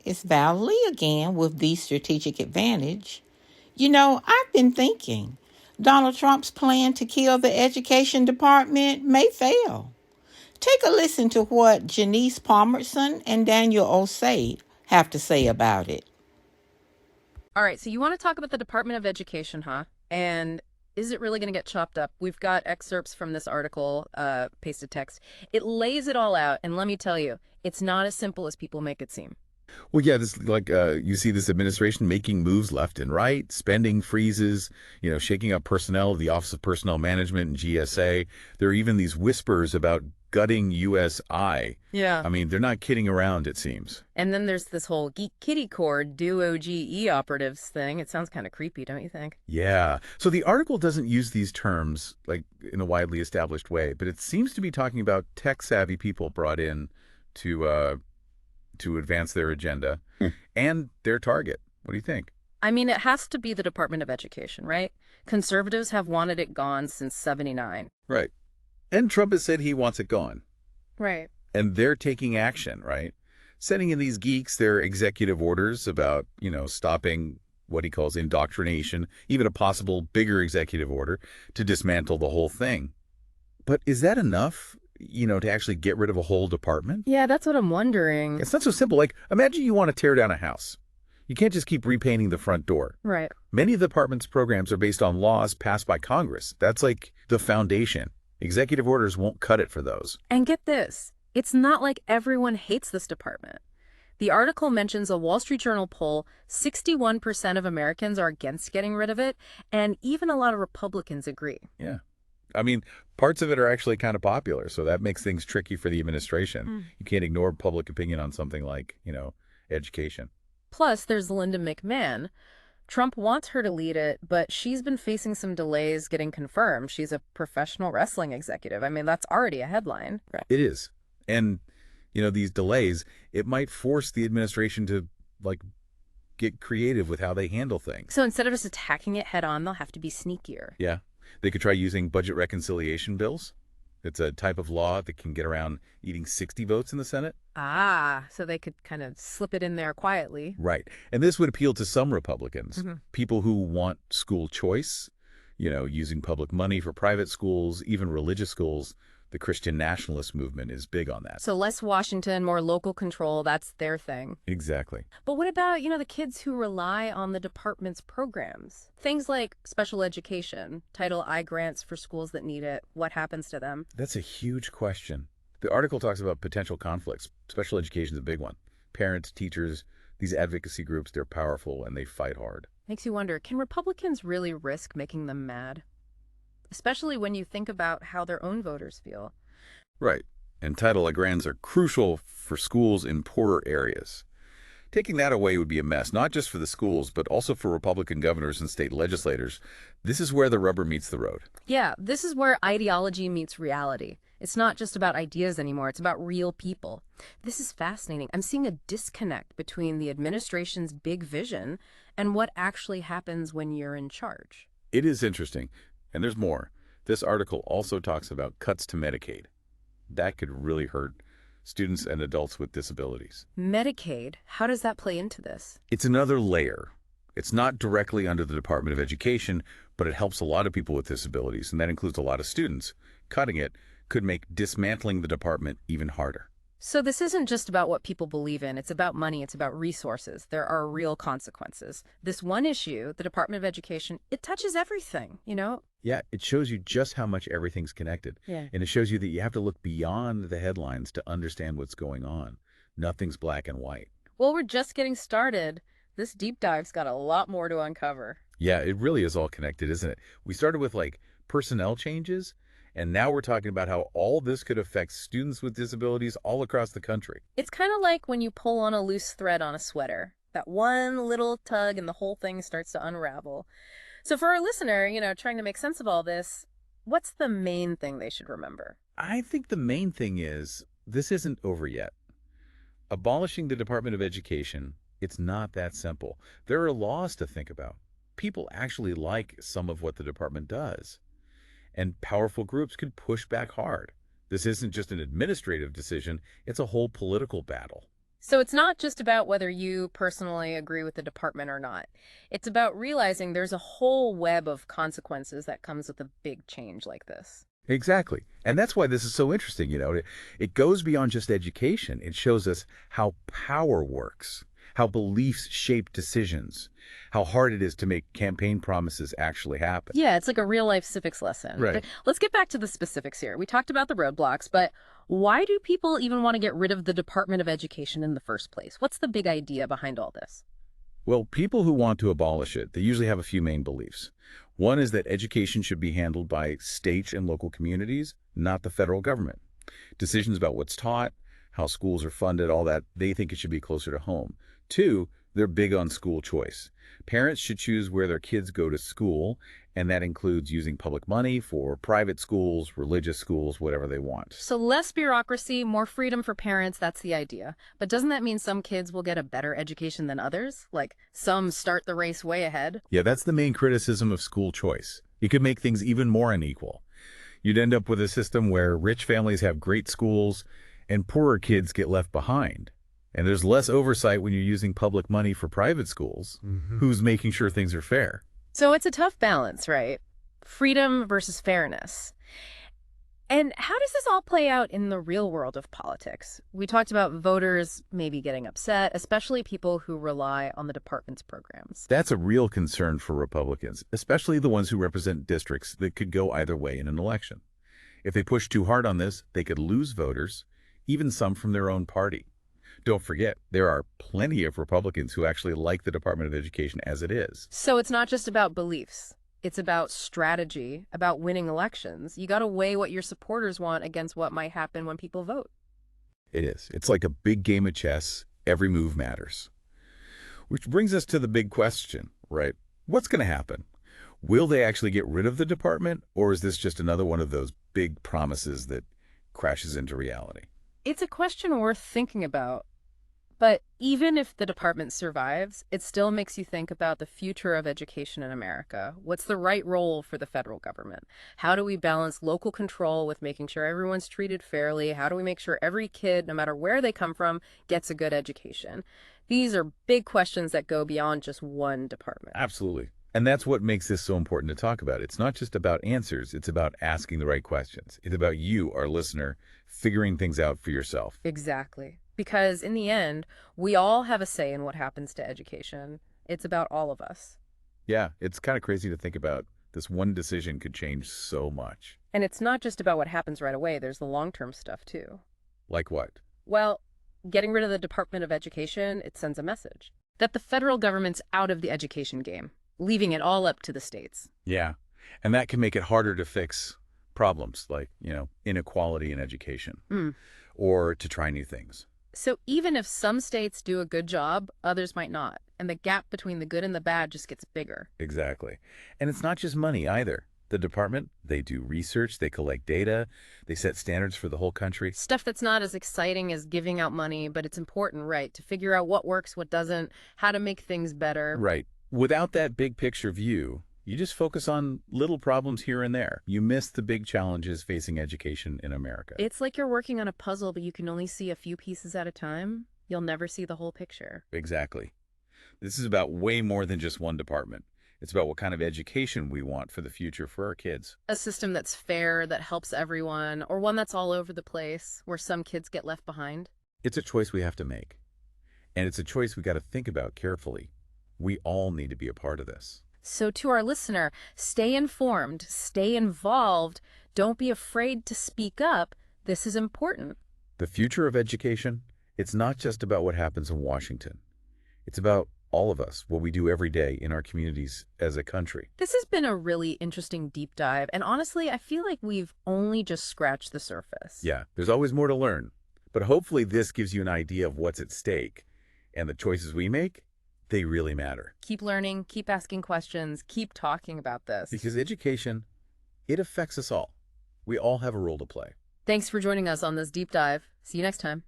It's Valerie again with the strategic advantage. I've been thinking Donald Trump's plan to kill the education department may fail. Take a listen to what Janice Palmerson and Daniel Osei have to say about it. All right, so you want to talk about the Department of Education, huh? And is it really going to get chopped up? We've got excerpts from this article, pasted text. It lays it all out, and let me tell you, it's not as simple as people make it seem. Well, yeah, this you see this administration making moves left and right, spending freezes, shaking up personnel, the Office of Personnel Management and GSA. There are even these whispers about gutting USI. Yeah. I mean, they're not kidding around, it seems. And then there's this whole Geek Kitty Core duo-GE operatives thing. It sounds kind of creepy, don't you think? Yeah. So the article doesn't use these terms like in a widely established way, but it seems to be talking about tech-savvy people brought in to advance their agenda and their target. What do you think? I mean, it has to be the Department of Education, right? Conservatives have wanted it gone since '79. Right. And Trump has said he wants it gone. Right. And they're taking action, right? Sending in these geeks their executive orders about, stopping what he calls indoctrination, even a possible bigger executive order to dismantle the whole thing. But is that enough, to actually get rid of a whole department? Yeah, that's what I'm wondering. It's not so simple. Like, imagine you want to tear down a house. You can't just keep repainting the front door. Right. Many of the department's programs are based on laws passed by Congress. That's like the foundation. Executive orders won't cut it for those. And get this, it's not like everyone hates this department. The article mentions a Wall Street Journal poll, 61% of Americans are against getting rid of it, and even a lot of Republicans agree. Yeah. I mean, parts of it are actually kind of popular, so that makes things tricky for the administration. You can't ignore public opinion on something like, education. Plus, there's Linda McMahon. Trump wants her to lead it, but she's been facing some delays getting confirmed. She's a professional wrestling executive. I mean, that's already a headline. Right. It is. And, these delays, it might force the administration to, get creative with how they handle things. So instead of just attacking it head on, they'll have to be sneakier. Yeah. They could try using budget reconciliation bills. It's a type of law that can get around needing 60 votes in the Senate. Ah, so they could kind of slip it in there quietly. Right. And this would appeal to some Republicans, people who want school choice, using public money for private schools, even religious schools. The Christian nationalist movement is big on that. So less Washington, more local control, that's their thing. Exactly. But what about, the kids who rely on the department's programs? Things like special education, Title I grants for schools that need it. What happens to them? That's a huge question. The article talks about potential conflicts. Special education is a big one. Parents, teachers, these advocacy groups, they're powerful and they fight hard. Makes you wonder, can Republicans really risk making them mad? Especially when you think about how their own voters feel. Right. And Title I grants are crucial for schools in poorer areas. Taking that away would be a mess, not just for the schools, but also for Republican governors and state legislators. This is where the rubber meets the road. Yeah, this is where ideology meets reality. It's not just about ideas anymore, it's about real people. This is fascinating. I'm seeing a disconnect between the administration's big vision and what actually happens when you're in charge. It is interesting. And there's more. This article also talks about cuts to Medicaid. That could really hurt students and adults with disabilities. Medicaid, how does that play into this? It's another layer. It's not directly under the Department of Education, but it helps a lot of people with disabilities, and that includes a lot of students. Cutting it could make dismantling the department even harder. So this isn't just about what people believe in. It's about money. It's about resources. There are real consequences. This one issue, the Department of Education, it touches everything, Yeah, it shows you just how much everything's connected. Yeah. And it shows you that you have to look beyond the headlines to understand what's going on. Nothing's black and white. Well, we're just getting started. This deep dive's got a lot more to uncover. Yeah, it really is all connected, isn't it? We started with personnel changes, and now we're talking about how all this could affect students with disabilities all across the country. It's kind of like when you pull on a loose thread on a sweater. That one little tug and the whole thing starts to unravel. So for our listener, trying to make sense of all this, what's the main thing they should remember? I think the main thing is this isn't over yet. Abolishing the Department of Education, it's not that simple. There are laws to think about. People actually like some of what the department does. And powerful groups can push back hard. This isn't just an administrative decision, it's a whole political battle. So it's not just about whether you personally agree with the department or not. It's about realizing there's a whole web of consequences that comes with a big change like this. Exactly. And that's why this is so interesting. It goes beyond just education. It shows us how power works, how beliefs shape decisions, how hard it is to make campaign promises actually happen. Yeah, it's like a real life civics lesson. Right. But let's get back to the specifics here. We talked about the roadblocks, but why do people even want to get rid of the Department of Education in the first place? What's the big idea behind all this? Well, people who want to abolish it, they usually have a few main beliefs. One is that education should be handled by state and local communities, not the federal government. Decisions about what's taught, how schools are funded, all that, they think it should be closer to home. Two, they're big on school choice. Parents should choose where their kids go to school, and that includes using public money for private schools, religious schools, whatever they want. So less bureaucracy, more freedom for parents, that's the idea. But doesn't that mean some kids will get a better education than others? Like some start the race way ahead? Yeah, that's the main criticism of school choice. It could make things even more unequal. You'd end up with a system where rich families have great schools and poorer kids get left behind. And there's less oversight when you're using public money for private schools. Who's making sure things are fair? So it's a tough balance, right? Freedom versus fairness. And how does this all play out in the real world of politics? We talked about voters maybe getting upset, especially people who rely on the department's programs. That's a real concern for Republicans, especially the ones who represent districts that could go either way in an election. If they push too hard on this, they could lose voters, even some from their own party. Don't forget, there are plenty of Republicans who actually like the Department of Education as it is. So it's not just about beliefs. It's about strategy, about winning elections. You got to weigh what your supporters want against what might happen when people vote. It is. It's like a big game of chess. Every move matters. Which brings us to the big question, right? What's going to happen? Will they actually get rid of the department, or is this just another one of those big promises that crashes into reality? It's a question worth thinking about. But even if the department survives, it still makes you think about the future of education in America. What's the right role for the federal government? How do we balance local control with making sure everyone's treated fairly? How do we make sure every kid, no matter where they come from, gets a good education? These are big questions that go beyond just one department. Absolutely. And that's what makes this so important to talk about. It's not just about answers. It's about asking the right questions. It's about you, our listener, figuring things out for yourself. Exactly. Because in the end, we all have a say in what happens to education. It's about all of us. Yeah, it's kind of crazy to think about. This one decision could change so much. And it's not just about what happens right away. There's the long-term stuff, too. Like what? Well, getting rid of the Department of Education, it sends a message that the federal government's out of the education game, leaving it all up to the states. Yeah, and that can make it harder to fix problems like, inequality in education or to try new things. So even if some states do a good job, others might not. And the gap between the good and the bad just gets bigger. Exactly. And it's not just money either. The department, they do research, they collect data, they set standards for the whole country. Stuff that's not as exciting as giving out money, but it's important, right? To figure out what works, what doesn't, how to make things better. Right. Without that big picture view, you just focus on little problems here and there. You miss the big challenges facing education in America. It's like you're working on a puzzle, but you can only see a few pieces at a time. You'll never see the whole picture. Exactly. This is about way more than just one department. It's about what kind of education we want for the future for our kids. A system that's fair, that helps everyone, or one that's all over the place, where some kids get left behind. It's a choice we have to make. And it's a choice we got to think about carefully. We all need to be a part of this. So to our listener, stay informed, stay involved. Don't be afraid to speak up. This is important. The future of education, it's not just about what happens in Washington. It's about all of us, what we do every day in our communities as a country. This has been a really interesting deep dive. And honestly, I feel like we've only just scratched the surface. Yeah, there's always more to learn. But hopefully this gives you an idea of what's at stake. And the choices we make, they really matter. Keep learning, keep asking questions, keep talking about this. Because education, it affects us all. We all have a role to play. Thanks for joining us on this deep dive. See you next time.